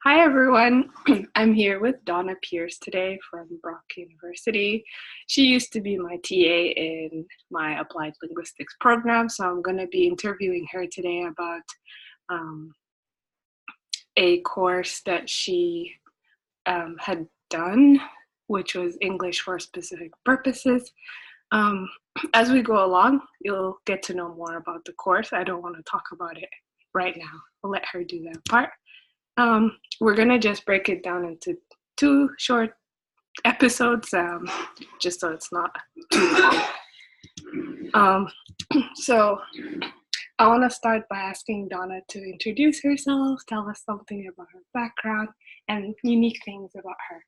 Hi everyone, I'm here with Donna Pearce today from Brock University. She used to be my TA in my applied linguistics program, so I'm going to be interviewing her today about um, a course that she had done, which was English for Specific Purposes. Um, as we go along, you'll get to know more about the course. I don't want to talk about it right now. I'll let her do that part. We're gonna just break it down into two short episodes, just so it's not too long. So I want to start by asking Donna to introduce herself, tell us something about her background, and unique things about her.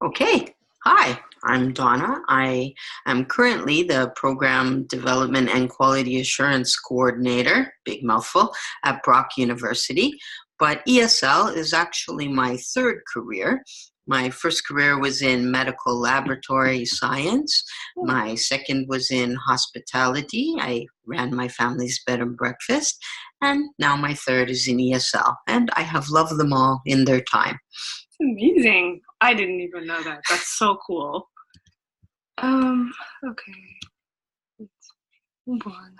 Okay. Hi, I'm Donna. I am currently the Program Development and Quality Assurance Coordinator, big mouthful, at Brock University. But ESL is actually my third career. My first career was in medical laboratory science. My second was in hospitality. I ran my family's bed and breakfast. And now my third is in ESL. And I have loved them all in their time. It's amazing. I didn't even know that. That's so cool. Okay. Let's move on.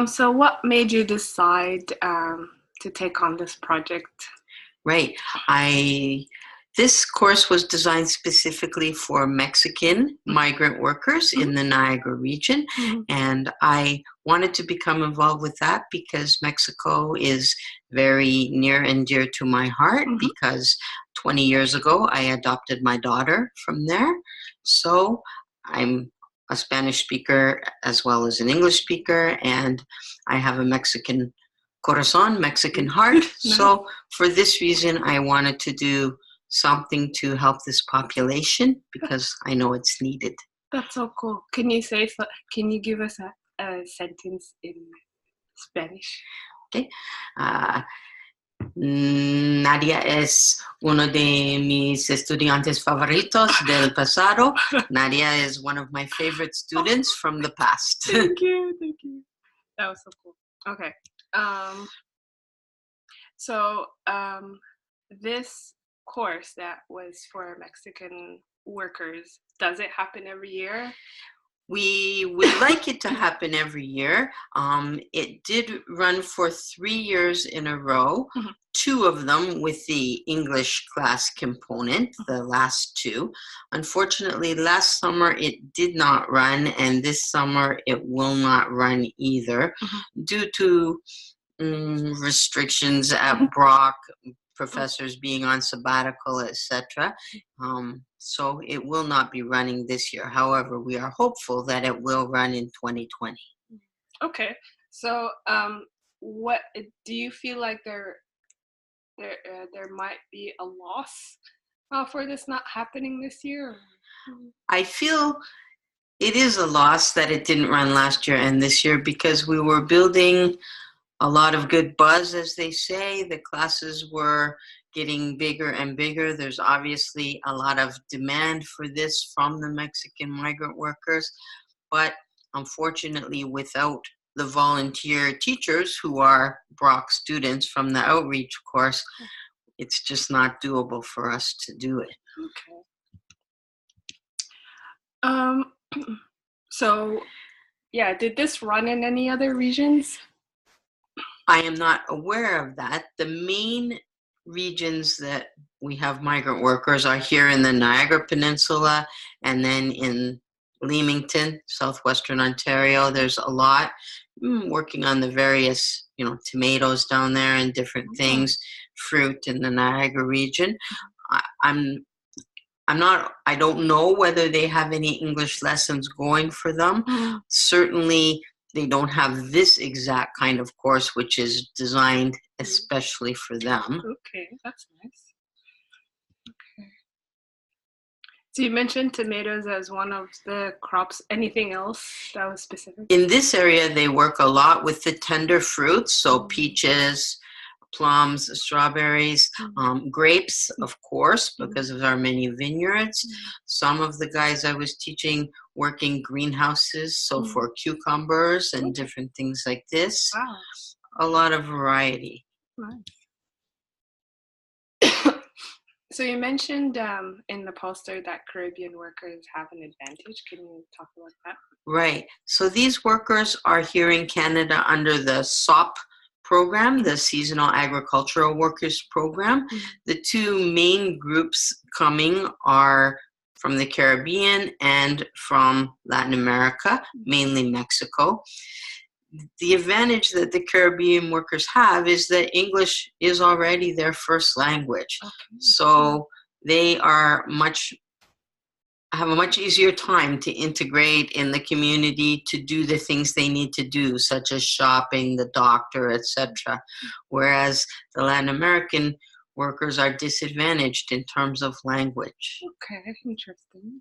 So what made you decide to take on this project? Right. This course was designed specifically for Mexican migrant workers in the Niagara region, and I wanted to become involved with that because Mexico is very near and dear to my heart because 20 years ago I adopted my daughter from there. So I'm a Spanish speaker as well as an English speaker, and I have a Mexican corazón, Mexican heart. So for this reason, I wanted to do something to help this population because I know it's needed. That's so cool. Can you give us a sentence in Spanish? Okay. Nadia es uno de mis estudiantes favoritos del pasado. Nadia is one of my favorite students from the past. Thank you. That was so cool. Okay. So this course that was for Mexican workers, does it happen every year? We would like it to happen every year. It did run for 3 years in a row, 2 of them with the English class component, the last 2. Unfortunately, last summer it did not run, and this summer it will not run either due to restrictions at Brock, professors being on sabbatical, etc. So it will not be running this year. However, we are hopeful that it will run in 2020. Okay. So what do you feel like there might be a loss for this not happening this year? I feel it is a loss that it didn't run last year and this year because we were building a lot of good buzz, as they say. The classes were getting bigger and bigger. There's obviously a lot of demand for this from the Mexican migrant workers, but unfortunately, without the volunteer teachers who are Brock students from the outreach course, it's just not doable for us to do it. Okay. So, yeah, did this run in any other regions? I am not aware of that. The main regions that we have migrant workers are here in the Niagara Peninsula and then in Leamington, southwestern Ontario. There's a lot working on the various, tomatoes down there and different things, fruit in the Niagara region. I don't know whether they have any English lessons going for them. Certainly, they don't have this exact kind of course, which is designed especially for them. Okay, that's nice. Okay. So you mentioned tomatoes as one of the crops. Anything else that was specific? In this area, they work a lot with the tender fruits, so peaches, plums, strawberries, grapes, of course, because of our many vineyards. Some of the guys I was teaching work in greenhouses, so for cucumbers and different things like this. a lot of variety. Nice. So you mentioned in the poster that Caribbean workers have an advantage. Can you talk about that? Right. So these workers are here in Canada under the SOP program, the Seasonal Agricultural Workers Program. Mm-hmm. The two main groups coming are from the Caribbean and from Latin America, mainly Mexico. The advantage that the Caribbean workers have is that English is already their first language. Okay. So they are have a much easier time to integrate in the community, to do the things they need to do, such as shopping, the doctor, etc. Whereas the Latin American workers are disadvantaged in terms of language. Okay, interesting.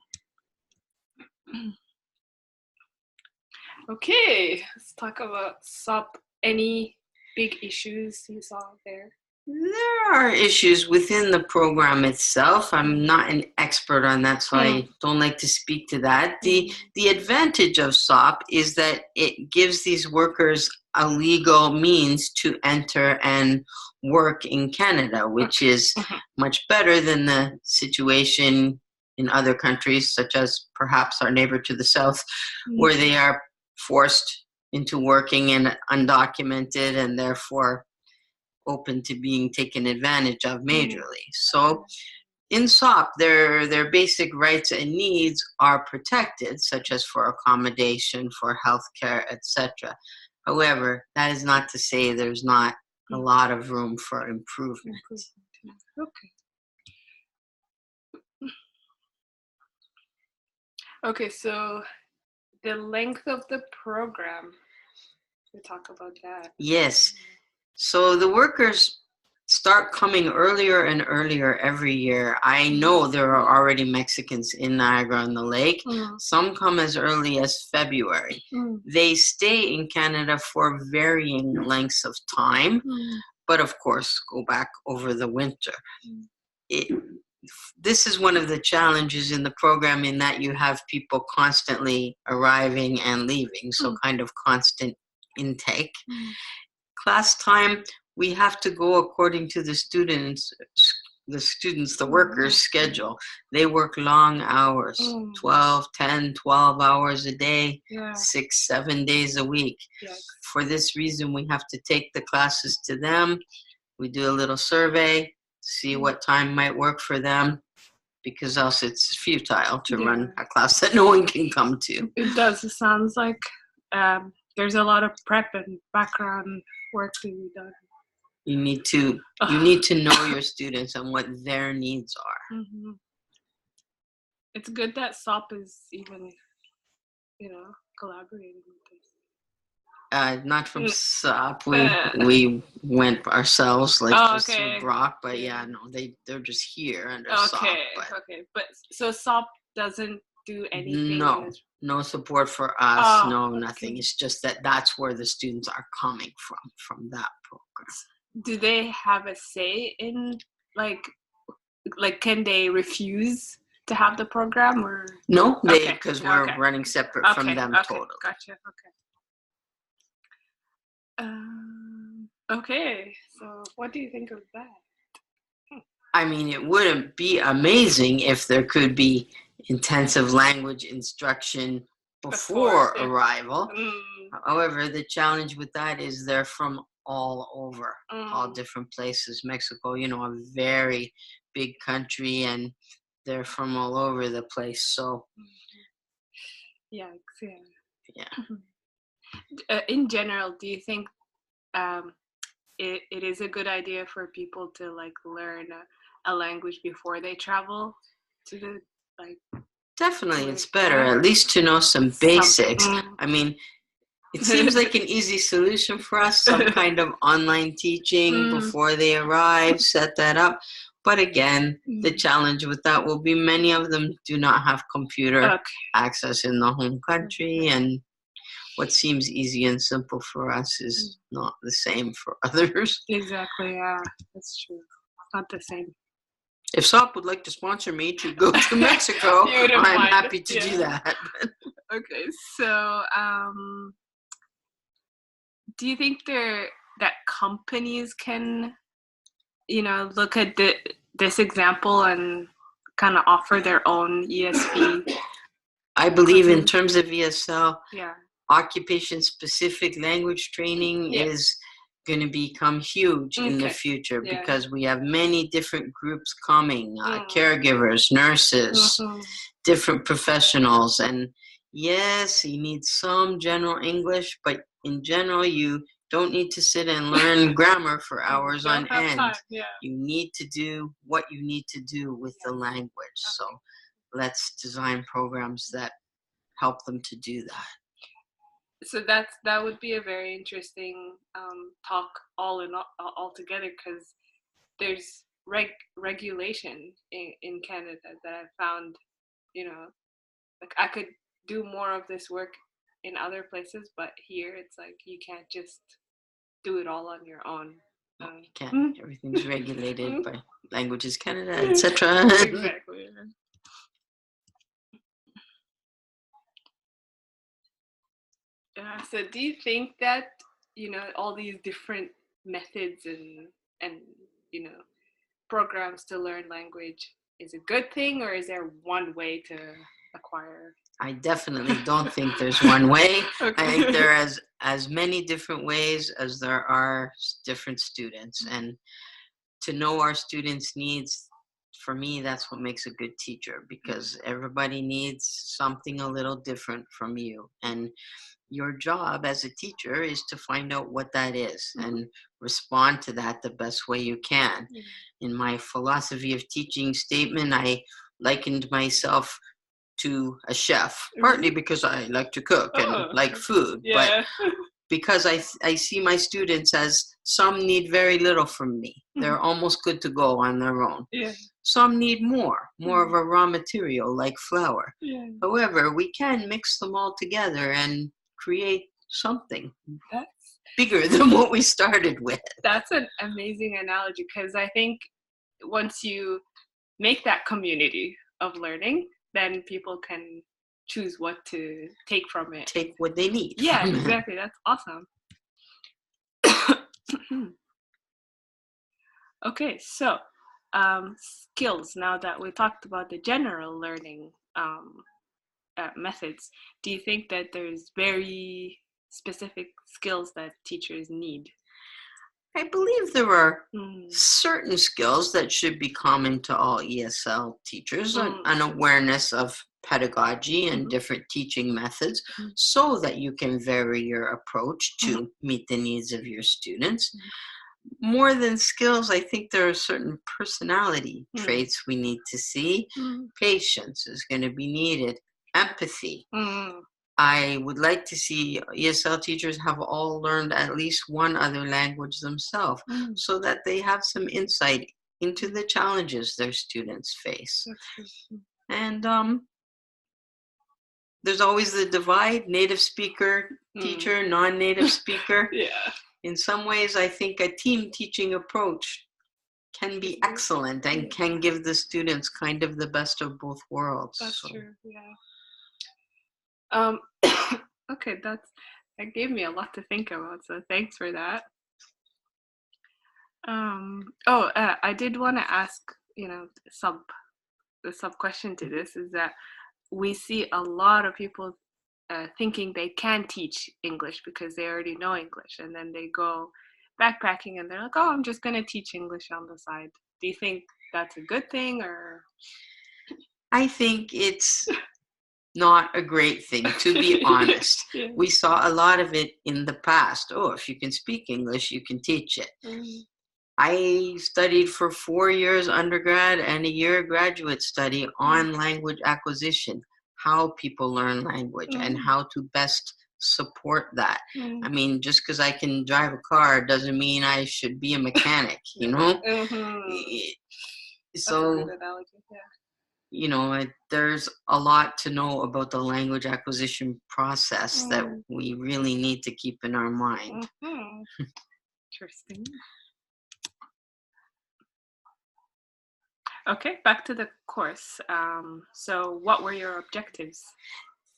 Okay, let's talk about SOP. Any big issues you saw there? There are issues within the program itself. I'm not an expert on that, so I don't like to speak to that. The advantage of SOP is that it gives these workers a legal means to enter and work in Canada, which is much better than the situation in other countries, such as perhaps our neighbor to the south, where they are forced into working and undocumented and therefore open to being taken advantage of majorly. So in SOP, their basic rights and needs are protected, such as for accommodation, for healthcare, etc. However, that is not to say there's not a lot of room for improvement. Okay, so the length of the program, we talk about that. Yes. So the workers start coming earlier and earlier every year. I know there are already Mexicans in Niagara on the Lake. Some come as early as February. They stay in Canada for varying lengths of time, but of course go back over the winter. This is one of the challenges in the program, in that you have people constantly arriving and leaving, so kind of constant intake. Class time, we have to go according to the workers' schedule. They work long hours, 10, 12 hours a day, 6, 7 days a week. For this reason, we have to take the classes to them. We do a little survey, see what time might work for them, because else it's futile to run a class that no one can come to. It does. It sounds like there's a lot of prep and background work to be done. You need to know your students and what their needs are. It's good that SOP is even, collaborating with us. Not from SOP. We went ourselves, just through Brock. But they're just here under SOP. But so SOP doesn't do anything? No support for us. Nothing. It's just that's where the students are coming from that program. Do they have a say in, like can they refuse to have the program, or? No, because we're running separate from them totally. Gotcha. Okay, so what do you think of that? I mean, it wouldn't be amazing if there could be intensive language instruction before arrival. However, the challenge with that is they're from all over, all different places. Mexico, a very big country, and they're from all over the place. So, in general, do you think it is a good idea for people to learn a language before they travel to the Definitely, it's better at least to know some basics. I mean, it seems like an easy solution for us, some kind of online teaching before they arrive, set that up. But again, the challenge with that will be many of them do not have computer access in the home country, and what seems easy and simple for us is not the same for others. Exactly, yeah, that's true. Not the same. If SOP would like to sponsor me to go to Mexico, I'm happy to do that. Okay, so do you think that companies can, look at this example and kind of offer their own ESP? I believe in terms of ESL, Yeah. occupation-specific language training is going to become huge in the future because we have many different groups coming, caregivers, nurses, different professionals. And yes, you need some general English, but in general, you don't need to sit and learn grammar for hours on end. You need to do what you need to do with the language. So let's design programs that help them to do that. So that would be a very interesting talk all together, because there's regulation in Canada that I found, like I could do more of this work in other places, but here it's like you can't just do it all on your own. You can't. Everything's regulated by Languages Canada, etc. Exactly. So do you think that, all these different methods and programs to learn language is a good thing, or is there one way to acquire? I definitely don't think there's one way. I think there are as many different ways as there are different students. And to know our students' needs, for me, that's what makes a good teacher, because everybody needs something a little different from you. And your job as a teacher is to find out what that is and respond to that the best way you can. In my philosophy of teaching statement, I likened myself to a chef, partly because I like to cook and like food, but because I see my students as some need very little from me. They're almost good to go on their own. Some need more of a raw material like flour. However, we can mix them all together and create something bigger than what we started with. That's an amazing analogy, because I think once you make that community of learning, then people can choose what to take from it. Take what they need. Yeah, exactly. That's awesome. Okay, so skills. Now that we talked about the general learning methods, do you think that there's very specific skills that teachers need? I believe there are certain skills that should be common to all ESL teachers, an awareness of pedagogy and different teaching methods, so that you can vary your approach to meet the needs of your students. More than skills, I think there are certain personality traits we need to see. Patience is going to be needed. Empathy. I would like to see ESL teachers have all learned at least one other language themselves, so that they have some insight into the challenges their students face. And there's always the divide, native speaker, teacher, non-native speaker. In some ways, I think a team teaching approach can be excellent and can give the students kind of the best of both worlds. That's true, okay, that gave me a lot to think about, so thanks for that. I did want to ask, the sub question to this is that we see a lot of people thinking they can teach English because they already know English, and then they go backpacking and they're like, oh, I'm just going to teach English on the side. Do you think that's a good thing, or? I think it's not a great thing, to be honest. We saw a lot of it in the past. Oh, if you can speak English, you can teach it. I studied for 4 years undergrad and a year graduate study on language acquisition, how people learn language and how to best support that. I mean, just because I can drive a car doesn't mean I should be a mechanic, you know? So, that's a good analogy, there's a lot to know about the language acquisition process that we really need to keep in our mind. Interesting. Okay, back to the course. So what were your objectives?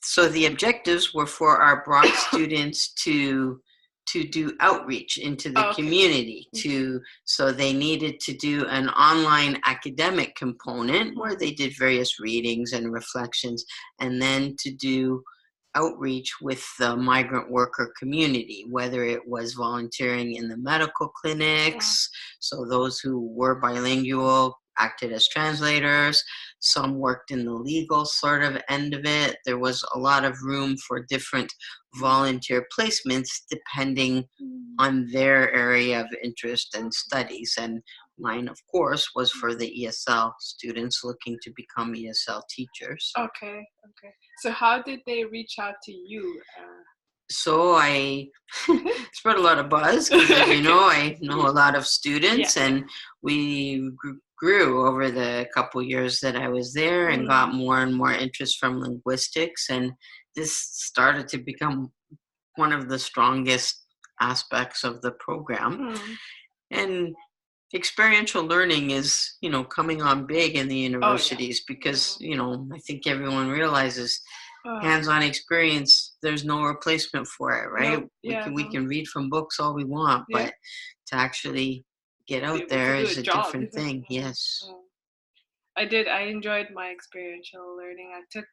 So the objectives were for our Brock students to to do outreach into the Okay. community so they needed to do an online academic component where they did various readings and reflections, and then to do outreach with the migrant worker community, whether it was volunteering in the medical clinics, so those who were bilingual acted as translators. Some worked in the legal sort of end of it. There was a lot of room for different volunteer placements depending on their area of interest and studies. And mine, of course, was for the ESL students looking to become ESL teachers. Okay. So how did they reach out to you? So I spread a lot of buzz because, as you know, I know a lot of students, and we grew over the couple years that I was there and got more and more interest from linguistics, and this started to become one of the strongest aspects of the program. And experiential learning is, coming on big in the universities because, I think everyone realizes hands-on experience, there's no replacement for it, right? We can read from books all we want, but to actually get out there is a different thing. Yes. I enjoyed my experiential learning. I took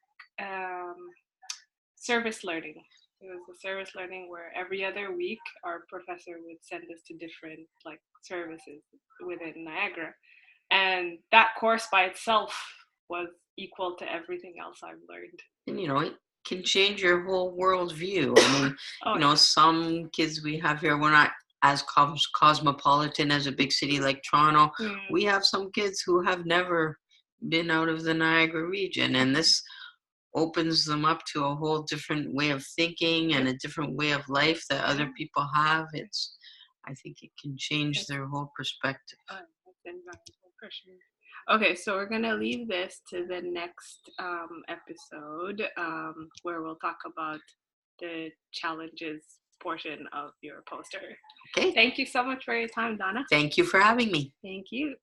service learning. It was a service learning where every other week our professor would send us to different services within Niagara. And that course by itself was equal to everything else I've learned. And it can change your whole worldview. I mean, some kids we have here, we're not as cosmopolitan as a big city like Toronto. We have some kids who have never been out of the Niagara region, and this opens them up to a whole different way of thinking and a different way of life that other people have. I think it can change their whole perspective. That's invaluable for sure. Okay, so we're going to leave this to the next episode where we'll talk about the challenges portion of your poster. Okay. Thank you so much for your time, Donna. Thank you for having me. Thank you.